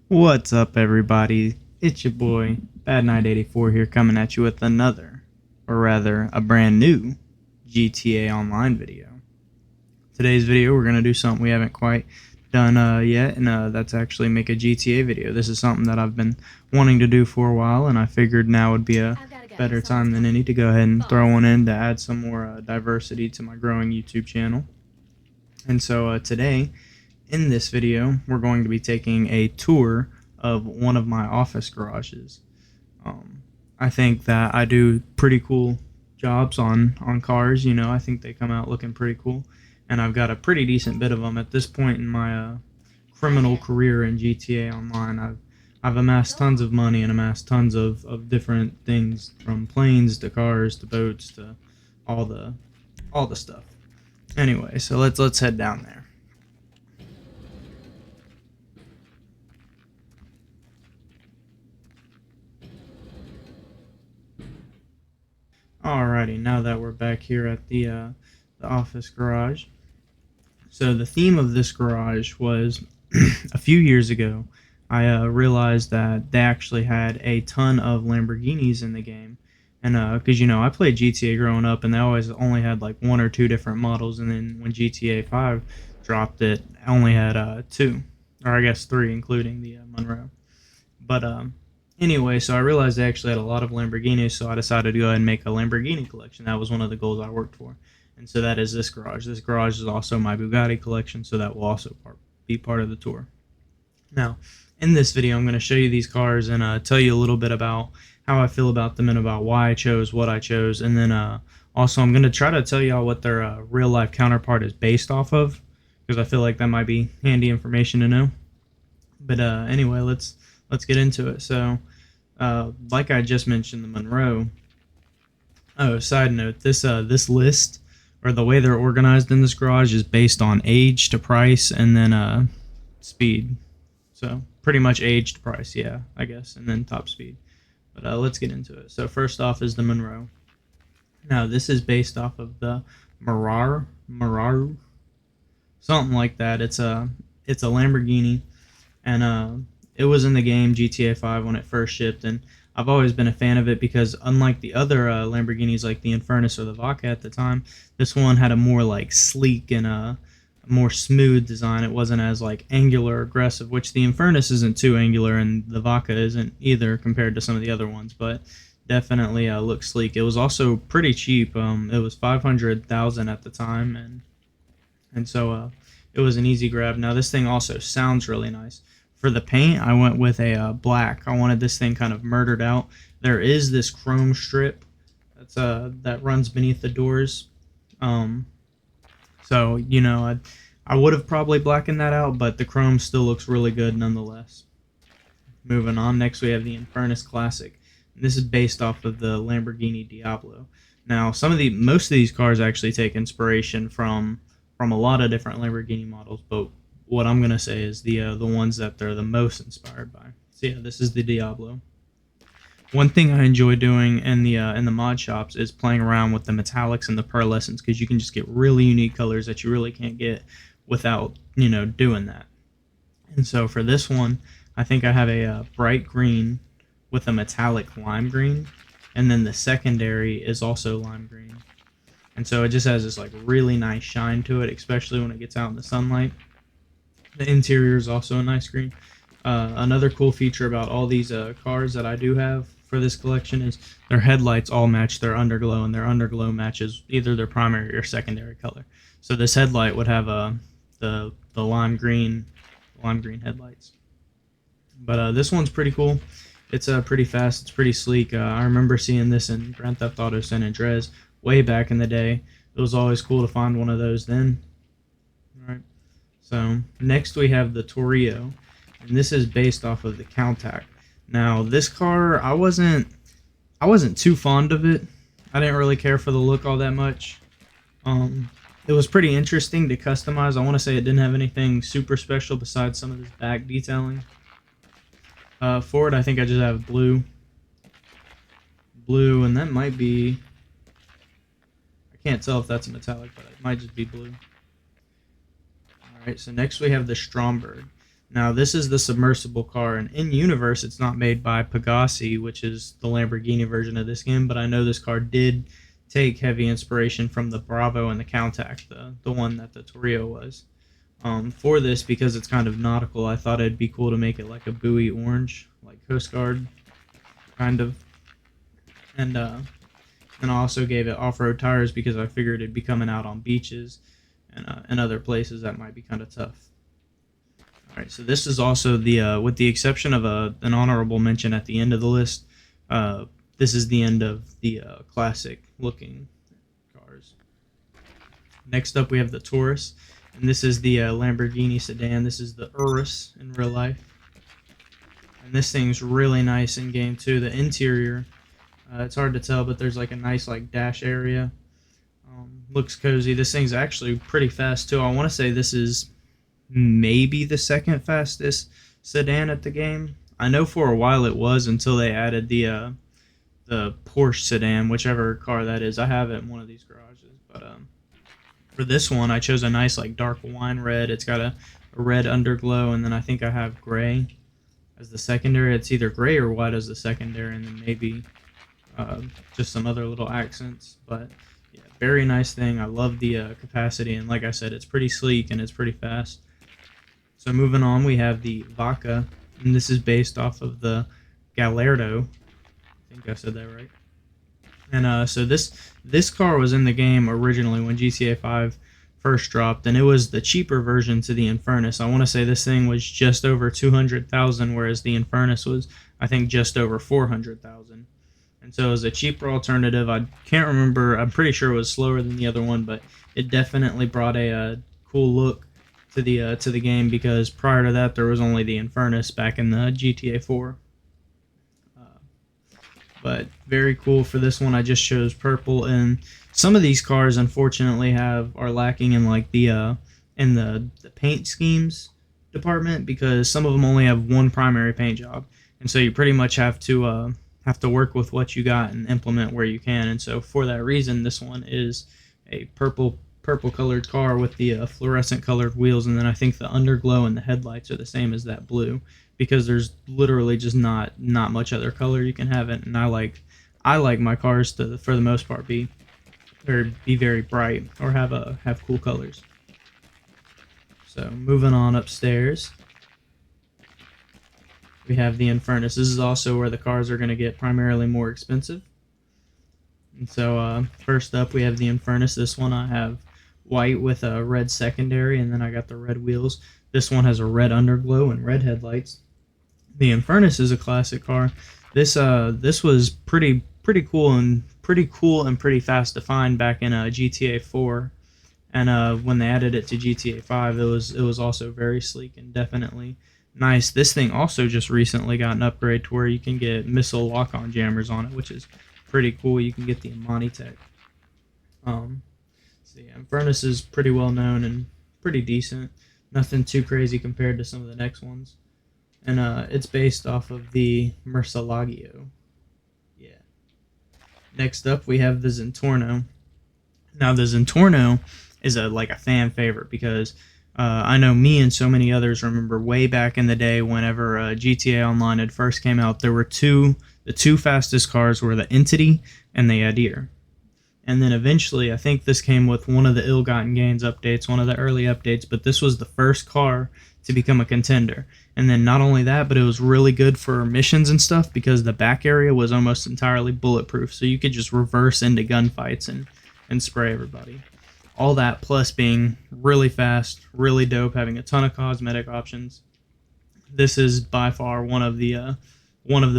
What's up, everybody? It's your boy Bad Knight 84 here, coming at you with another, or rather, a brand new GTA Online video. Today's video, we're gonna do something we haven't quite done yet, and that's actually make a GTA video. This is something that I've been wanting to do for a while, and I figured now would be a better time than any to go ahead and throw one in to add some more diversity to my growing YouTube channel. And so today, in this video, we're going to be taking a tour of one of my office garages. I think that I do pretty cool jobs on cars. You know, I think they come out looking pretty cool, and I've got a pretty decent bit of them at this point in my criminal career in GTA Online. I've amassed tons of money and amassed tons of different things, from planes to cars to boats to all the stuff. Anyway, so let's head down there. Alrighty, now that we're back here at the office garage. So the theme of this garage was a few years ago, I realized that they actually had a ton of Lamborghinis in the game. And because, you know, I played GTA growing up, and they always only had like one or two different models. And then when GTA 5 dropped, it only had two, or I guess three, including the Monroe. But anyway, so I realized they actually had a lot of Lamborghinis, so I decided to go ahead and make a Lamborghini collection. That was one of the goals I worked for. And so that is this garage. This garage is also my Bugatti collection, so that will also be part of the tour. Now, in this video, I'm going to show you these cars and tell you a little bit about how I feel about them and about why I chose what I chose. And then also, I'm going to try to tell y'all what their real-life counterpart is based off of, because I feel like that might be handy information to know. But anyway, let's get into it. So, like I just mentioned, the Monroe. Oh, side note, this list, or the way they're organized in this garage, is based on age to price and then speed. So pretty much age to price, yeah, I guess, and then top speed. But let's get into it. So first off is the Monroe. Now this is based off of the Mararu, something like that. It's a Lamborghini, and it was in the game GTA 5 when it first shipped, and I've always been a fan of it because, unlike the other Lamborghinis like the Infernus or the Vaca at the time, this one had a more like sleek and a more smooth design. It wasn't as like angular, aggressive, which the Infernus isn't too angular, and the Vaca isn't either compared to some of the other ones, but definitely looks sleek. It was also pretty cheap. It was 500,000 at the time, and so it was an easy grab. Now this thing also sounds really nice. For the paint, I went with a black. I wanted this thing kind of murdered out. There is this chrome strip that runs beneath the doors. So, you know, I would have probably blackened that out, but the chrome still looks really good nonetheless. Moving on, next we have the Infernus Classic. This is based off of the Lamborghini Diablo. Now, most of these cars actually take inspiration from a lot of different Lamborghini models, but what I'm gonna say is the ones that they're the most inspired by. So yeah, this is the Diablo. One thing I enjoy doing in the mod shops is playing around with the metallics and the pearlescents, because you can just get really unique colors that you really can't get without, you know, doing that. And so for this one, I think I have a bright green with a metallic lime green, and then the secondary is also lime green. And so it just has this like really nice shine to it, especially when it gets out in the sunlight. The interior is also a nice green. Another cool feature about all these cars that I do have for this collection is their headlights all match their underglow, and their underglow matches either their primary or secondary color. So this headlight would have the lime green headlights. But this one's pretty cool. It's pretty fast. It's pretty sleek. I remember seeing this in Grand Theft Auto San Andreas way back in the day. It was always cool to find one of those then. All right. So next we have the Torrio, and this is based off of the Countach. Now this car, I wasn't too fond of it. I didn't really care for the look all that much. It was pretty interesting to customize. I want to say it didn't have anything super special besides some of this back detailing. For it, I think I just have blue, and that might be, I can't tell if that's a metallic, but it might just be blue. Alright, so next we have the Stromberg. Now, this is the submersible car, and in universe, it's not made by Pagasi, which is the Lamborghini version of this game, but I know this car did take heavy inspiration from the Bravo and the Countach, the one that the Torrio was. For this, because it's kind of nautical, I thought it'd be cool to make it like a buoy orange, like Coast Guard, kind of. And I also gave it off-road tires because I figured it'd be coming out on beaches and other places that might be kind of tough. All right, so this is also with the exception of an honorable mention at the end of the list, this is the end of the classic-looking cars. Next up, we have the Taurus, and this is the Lamborghini sedan. This is the Urus in real life, and this thing's really nice in game too. The interior, it's hard to tell, but there's like a nice like dash area. Looks cozy. This thing's actually pretty fast too. I want to say this is maybe the second fastest sedan at the game. I know for a while it was until they added the Porsche sedan, whichever car that is. I have it in one of these garages, but for this one I chose a nice like dark wine red. It's got a red underglow, and then I think I have gray as the secondary. It's either gray or white as the secondary, and then maybe just some other little accents. But yeah, very nice thing. I love the capacity, and like I said, it's pretty sleek and it's pretty fast. So moving on, we have the Vaca, and this is based off of the Gallardo. I think I said that right. And so this car was in the game originally when GTA 5 first dropped, and it was the cheaper version to the Infernus. I want to say this thing was just over 200,000, whereas the Infernus was, I think, just over 400,000. And so it was a cheaper alternative. I can't remember. I'm pretty sure it was slower than the other one, but it definitely brought a cool look to the game, because prior to that there was only the Infernus back in the GTA 4. But very cool for this one. I just chose purple, and some of these cars unfortunately are lacking in like the paint schemes department, because some of them only have one primary paint job, and so you pretty much have to work with what you got and implement where you can. And so for that reason, this one is a purple colored car with the fluorescent colored wheels, and then I think the underglow and the headlights are the same as that blue, because there's literally just not much other color you can have it. And I like my cars to, for the most part, be very bright or have cool colors. So moving on upstairs, we have the Infernus. This is also where the cars are going to get primarily more expensive. And so first up, we have the Infernus. This one I have white with a red secondary, and then I got the red wheels. This one has a red underglow and red headlights. The Infernus is a classic car. This was pretty cool and pretty fast to find back in GTA 4, and when they added it to GTA 5, it was also very sleek and definitely nice. This thing also just recently got an upgrade to where you can get missile lock-on jammers on it, which is pretty cool. You can get the Amani Tech. So yeah, Infernus is pretty well known and pretty decent. Nothing too crazy compared to some of the next ones. And it's based off of the Murcielago. Yeah. Next up, we have the Zentorno. Now, the Zentorno is like a fan favorite, because I know me and so many others remember way back in the day whenever GTA Online had first came out, there were the two fastest cars were the Entity and the Adir. And then eventually, I think this came with one of the Ill-Gotten Gains updates, one of the early updates, but this was the first car to become a contender. And then not only that, but it was really good for missions and stuff, because the back area was almost entirely bulletproof, so you could just reverse into gunfights and spray everybody. All that plus being really fast, really dope, having a ton of cosmetic options. This is by far one of the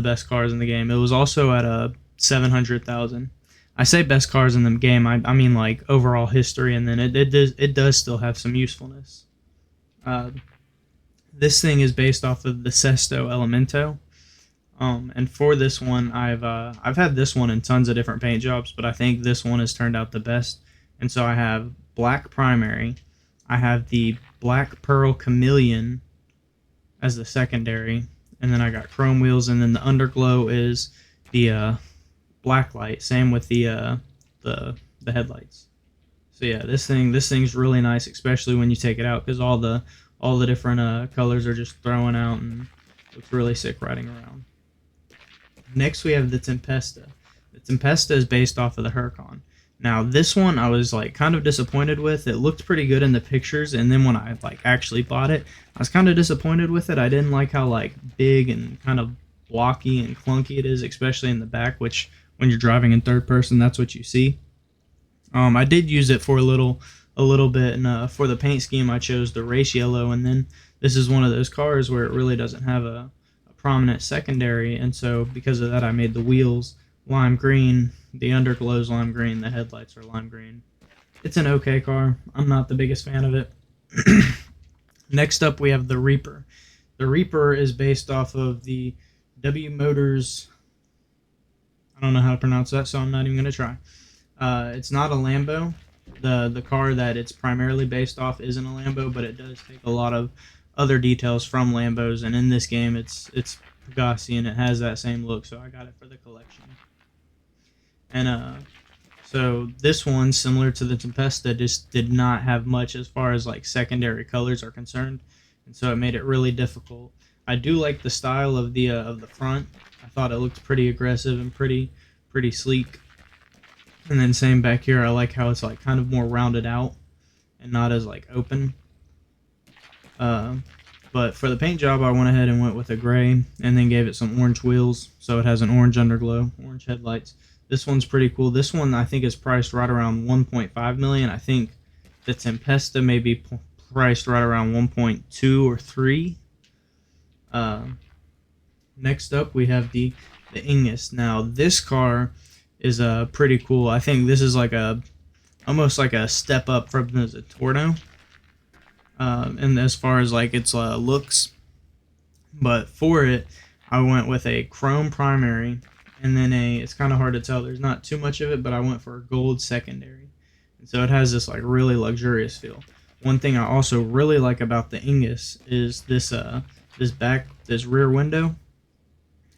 best cars in the game. It was also at 700,000. I say best cars in the game, I mean like overall history, and then it does still have some usefulness. This thing is based off of the Sesto Elemento, and for this one, I've had this one in tons of different paint jobs, but I think this one has turned out the best. And so I have black primary, I have the black pearl chameleon as the secondary, and then I got chrome wheels, and then the underglow is the black light. Same with the headlights. So yeah, this thing's really nice, especially when you take it out, because all the all the different colors are just throwing out, and looks really sick riding around. Next, we have the Tempesta. The Tempesta is based off of the Huracan. Now, this one I was like kind of disappointed with. It looked pretty good in the pictures, and then when I like actually bought it, I was kind of disappointed with it. I didn't like how like big and kind of blocky and clunky it is, especially in the back, which when you're driving in third person, that's what you see. I did use it for a little bit, and for the paint scheme, I chose the race yellow, and then this is one of those cars where it really doesn't have a prominent secondary, and so because of that, I made the wheels lime green, the underglow's lime green, the headlights are lime green. It's an okay car. I'm not the biggest fan of it. Next up, we have the Reaper. The Reaper is based off of the W Motors. I don't know how to pronounce that, so I'm not even going to try. It's not a Lambo. The car that it's primarily based off isn't a Lambo, but it does take a lot of other details from Lambos, and in this game it's Pegasi, and it has that same look, so I got it for the collection. And so this one, similar to the Tempesta, just did not have much as far as like secondary colors are concerned, and so it made it really difficult. I do like the style of the front. I thought it looked pretty aggressive and pretty sleek. And then same back here, I like how it's like kind of more rounded out and not as like open. But for the paint job, I went ahead and went with a gray and then gave it some orange wheels, so it has an orange underglow, orange headlights. This one's pretty cool. This one I think is priced right around 1.5 million. I think the Tempesta may be priced right around 1.2 or 3. Next up, we have the Ingus. Now this car is pretty cool. I think this is like almost like a step up from the Torno, and as far as like its looks. But for it, I went with a chrome primary, and then it's kind of hard to tell. There's not too much of it, but I went for a gold secondary, and so it has this like really luxurious feel. One thing I also really like about the Ingus is this rear window.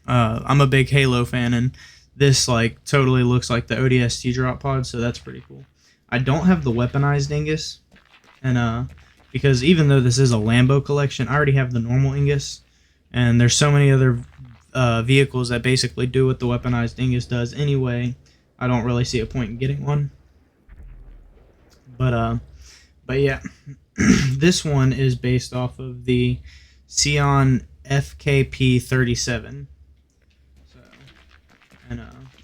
I'm a big Halo fan, and this like totally looks like the ODST drop pod, so that's pretty cool. I don't have the weaponized Ingus, and because even though this is a Lambo collection, I already have the normal Ingus, and there's so many other vehicles that basically do what the weaponized Ingus does anyway. I don't really see a point in getting one. But yeah, this one is based off of the Scion FKP37. And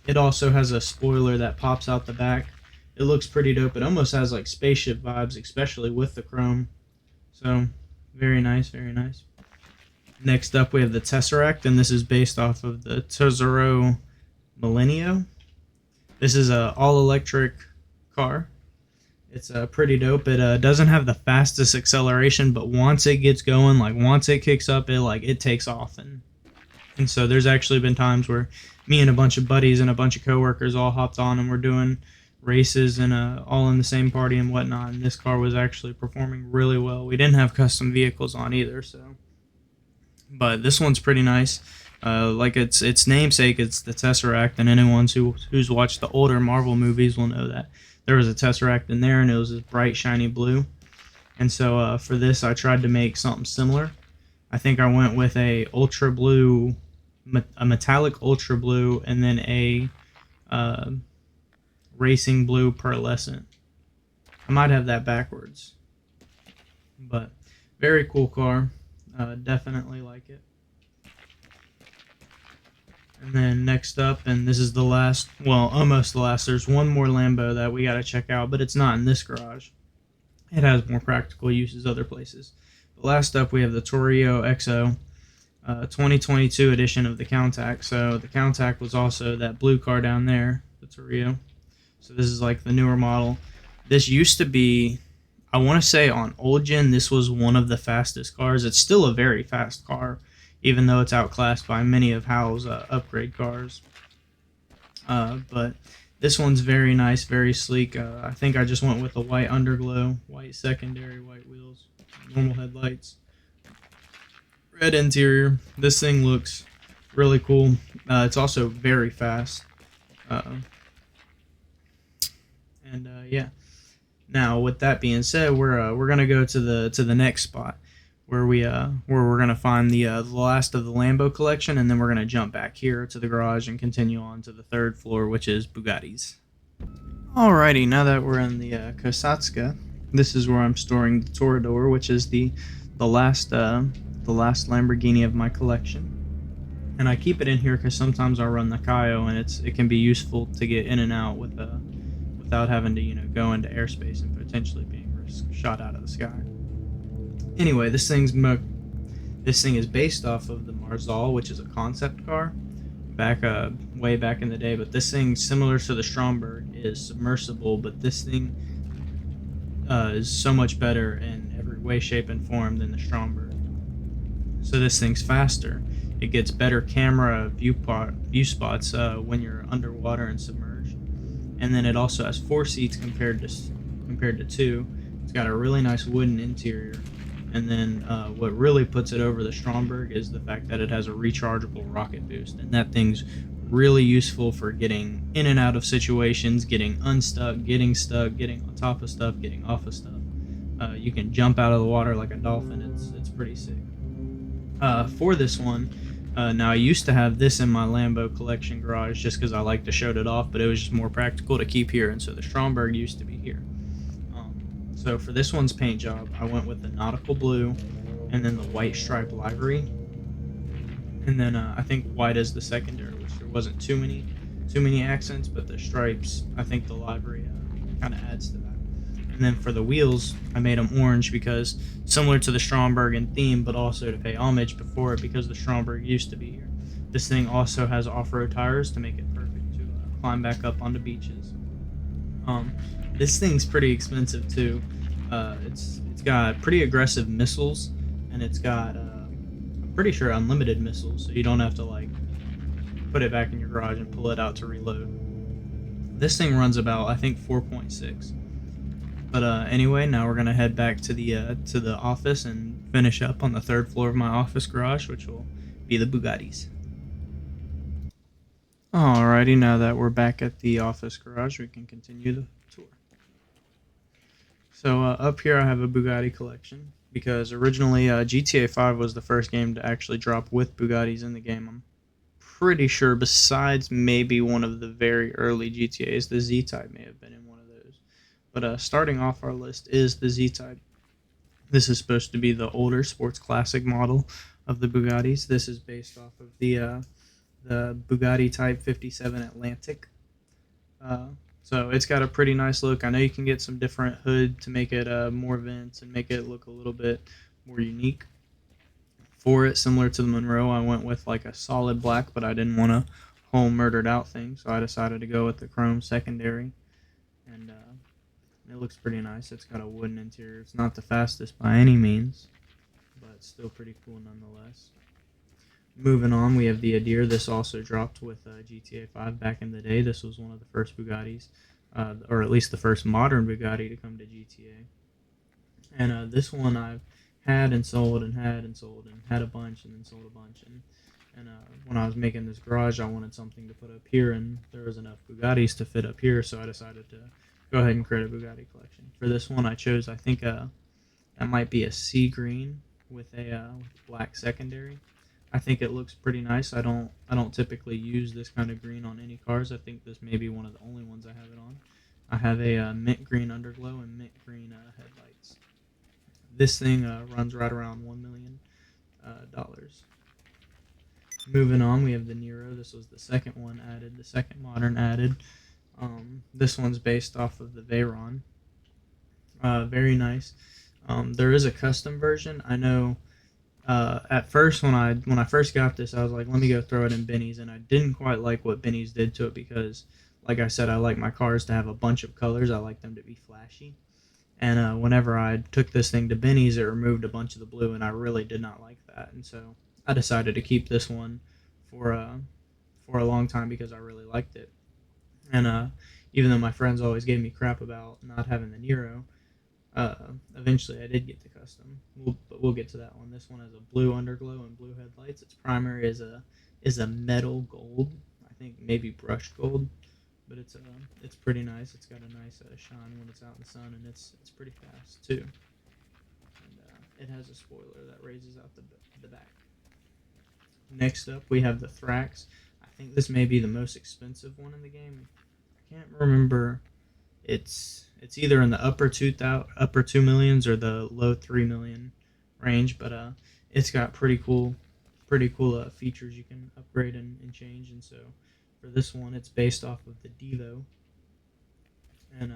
it also has a spoiler that pops out the back. It looks pretty dope. It almost has like spaceship vibes, especially with the chrome. So very nice, very nice. Next up, we have the Tesseract, and this is based off of the Tesoro Millenio. This is a all-electric car. It's pretty dope. It doesn't have the fastest acceleration, but once it gets going, like once it kicks up, it takes off, and so there's actually been times where me and a bunch of buddies and a bunch of coworkers all hopped on and we're doing races and all in the same party and whatnot. And this car was actually performing really well. We didn't have custom vehicles on either, so. But this one's pretty nice. Like its namesake, it's the Tesseract, and anyone who's watched the older Marvel movies will know that there was a Tesseract in there, and it was this bright, shiny blue. And so for this, I tried to make something similar. I think I went with a ultra blue, a metallic ultra blue, and then a racing blue pearlescent. I might have that backwards, but very cool car. Definitely like it. And then next up, and this is the last, well, almost the last, there's one more Lambo that we got to check out, but it's not in this garage. It has more practical uses other places. But last up, we have the Torio XO, 2022 edition of the Countach. So the Countach was also that blue car down there, the Torio. So this is like the newer model. This used to be, I want to say on old gen, this was one of the fastest cars. It's still a very fast car, even though it's outclassed by many of Hal's upgrade cars. But this one's very nice, very sleek. I think I just went with a white underglow, white secondary, white wheels, normal headlights, red interior. This thing looks really cool. It's also very fast. Yeah. Now, with that being said, we're gonna go to the next spot. where we're gonna find the last of the Lambo collection, and then we're gonna jump back here to the garage and continue on to the third floor, which is Bugattis. Alrighty, now that we're in the Kosatska, this is where I'm storing the Torador, which is the last Lamborghini of my collection. And I keep it in here because sometimes I run the Kayo, and it can be useful to get in and out without having to go into airspace and potentially being shot out of the sky. Anyway, this thing is based off of the Marzal, which is a concept car back way back in the day. But this thing, similar to the Stromberg, is submersible. But this thing is so much better in every way, shape, and form than the Stromberg. So this thing's faster. It gets better camera view spots when you're underwater and submerged. And then it also has 4 seats compared to 2. It's got a really nice wooden interior. And then what really puts it over the Stromberg is the fact that it has a rechargeable rocket boost, and that thing's really useful for getting in and out of situations, getting unstuck, getting stuck, getting on top of stuff, getting off of stuff. You can jump out of the water like a dolphin. It's pretty sick. For this one, now I used to have this in my Lambo collection garage just because I like to show it off, but it was just more practical to keep here, and so the Stromberg used to be here. So for this one's paint job, I went with the nautical blue, and then the white stripe livery, and then I think white is the secondary, which there wasn't too many accents, but the stripes, I think the livery kind of adds to that. And then for the wheels, I made them orange because similar to the Stromberg in theme, but also to pay homage before it because the Stromberg used to be here. This thing also has off-road tires to make it perfect to climb back up onto beaches. This thing's pretty expensive too. It's got pretty aggressive missiles, and it's got I'm pretty sure unlimited missiles, so you don't have to like put it back in your garage and pull it out to reload. This thing runs about I think 4.6. But anyway, now we're gonna head back to the office and finish up on the third floor of my office garage, which will be the Bugattis. Alrighty, now that we're back at the office garage, we can continue the tour. So up here I have a Bugatti collection because originally GTA 5 was the first game to actually drop with Bugattis in the game. I'm pretty sure, besides maybe one of the very early GTAs, the Z-Type may have been in one of those. But starting off our list is the Z-Type. This is supposed to be the older sports classic model of the Bugattis. This is based off of the Bugatti Type 57 Atlantic. So it's got a pretty nice look. I know you can get some different hood to make it more vents and make it look a little bit more unique. For it, similar to the Monroe, I went with like a solid black, but I didn't want a whole murdered out thing, so I decided to go with the chrome secondary. And it looks pretty nice. It's got a wooden interior. It's not the fastest by any means, but it's still pretty cool nonetheless. Moving on, we have the Adir. This also dropped with GTA 5 back in the day. This was one of the first Bugattis, or at least the first modern Bugatti to come to GTA. And this one I've had and sold and had and sold and had a bunch and then sold a bunch. And when I was making this garage, I wanted something to put up here, and there was enough Bugattis to fit up here, so I decided to go ahead and create a Bugatti collection. For this one, I chose, I think, that might be a sea green with a black secondary. I think it looks pretty nice. I don't typically use this kind of green on any cars. I think this may be one of the only ones I have it on. I have a mint green underglow and mint green headlights. This thing runs right around $1 million. Moving on, we have the Nero. This was the second one added, the second modern added. This one's based off of the Veyron. Very nice. There is a custom version. I know. At first, when I first got this, I was like, let me go throw it in Benny's, and I didn't quite like what Benny's did to it because, like I said, I like my cars to have a bunch of colors. I like them to be flashy. And whenever I took this thing to Benny's, it removed a bunch of the blue, and I really did not like that. And so I decided to keep this one for a long time because I really liked it. And even though my friends always gave me crap about not having the Nero, eventually I did get the custom. But we'll get to that one. This one has a blue underglow and blue headlights. Its primary is a metal gold. I think maybe brushed gold, but it's pretty nice. It's got a nice shine when it's out in the sun, and it's pretty fast too. And it has a spoiler that raises out the back. Next up, we have the Thrax. I think this may be the most expensive one in the game. I can't remember. It's either in the upper 2 millions or the low 3 million range, but it's got pretty cool features you can upgrade and change. And so for this one, it's based off of the Devo, and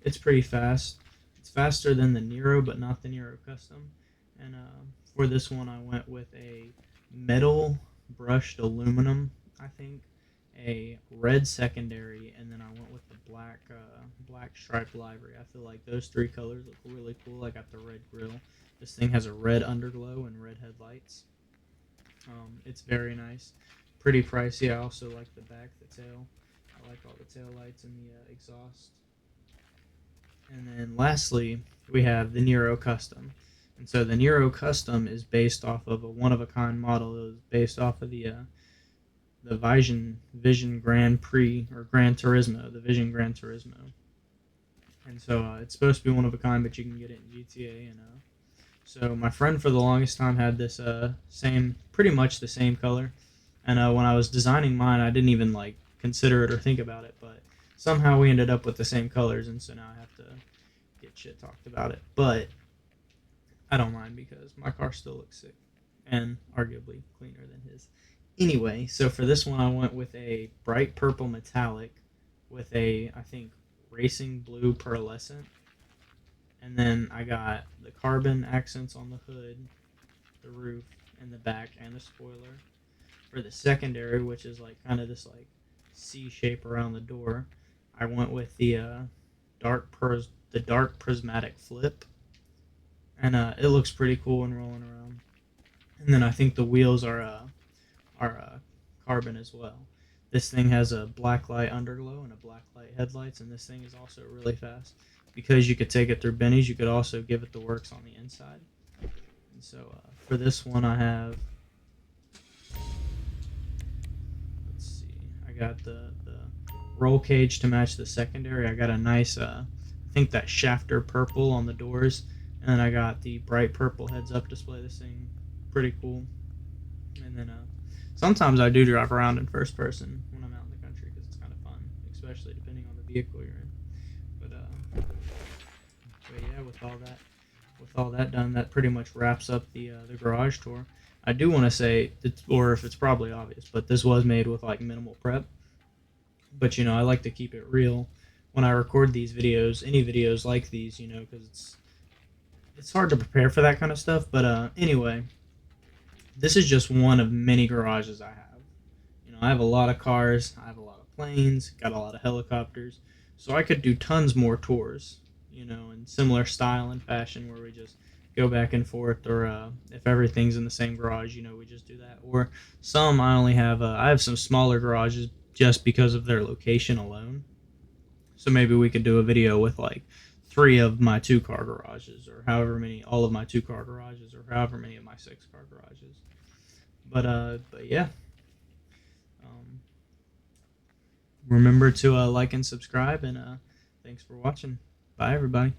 it's pretty fast. It's faster than the Nero, but not the Nero Custom. And for this one, I went with a metal brushed aluminum, I think, a red secondary, and then I went with the black striped livery. I feel like those three colors look really cool. I got the red grill. This thing has a red underglow and red headlights. It's very nice. Pretty pricey. I also like the back, the tail. I like all the tail lights and the exhaust. And then lastly, we have the Nero Custom. And so the Nero Custom is based off of a one-of-a-kind model. It was based off of the Vision Grand Prix, or Gran Turismo, the Vision Gran Turismo. And so it's supposed to be one of a kind, but you can get it in GTA. And so my friend for the longest time had this pretty much the same color. And when I was designing mine, I didn't even like consider it or think about it, but somehow we ended up with the same colors, and so now I have to get shit talked about it. But I don't mind because my car still looks sick and arguably cleaner than his. Anyway, so for this one, I went with a bright purple metallic with a, I think, racing blue pearlescent. And then I got the carbon accents on the hood, the roof, and the back, and the spoiler. For the secondary, which is like kind of this like C shape around the door, I went with the dark prismatic flip, and it looks pretty cool when rolling around. And then I think the wheels are carbon as well. This thing has a black light underglow and a black light headlights, and this thing is also really fast. Because you could take it through bennies, you could also give it the works on the inside. And so for this one, I have, let's see, I got the roll cage to match the secondary. I got a nice, I think that shafter purple on the doors, and then I got the bright purple heads-up display. This thing, pretty cool. And then sometimes I do drive around in first person when I'm out in the country because it's kind of fun, especially depending on the vehicle you're in. But yeah, with all that done, that pretty much wraps up the garage tour. I do want to say, or if it's probably obvious, but this was made with like minimal prep. But I like to keep it real when I record these videos, any videos like these, because it's hard to prepare for that kind of stuff. But anyway, this is just one of many garages I have. I have a lot of cars, I have a lot of planes, got a lot of helicopters, so I could do tons more tours, in similar style and fashion where we just go back and forth, or if everything's in the same garage, we just do that. Or some I have some smaller garages just because of their location alone. So maybe we could do a video with like 3 of my 2-car garages, or however many, all of my 2-car garages, or however many of my 6-car garages. But yeah. Remember to like and subscribe, and thanks for watching. Bye, everybody.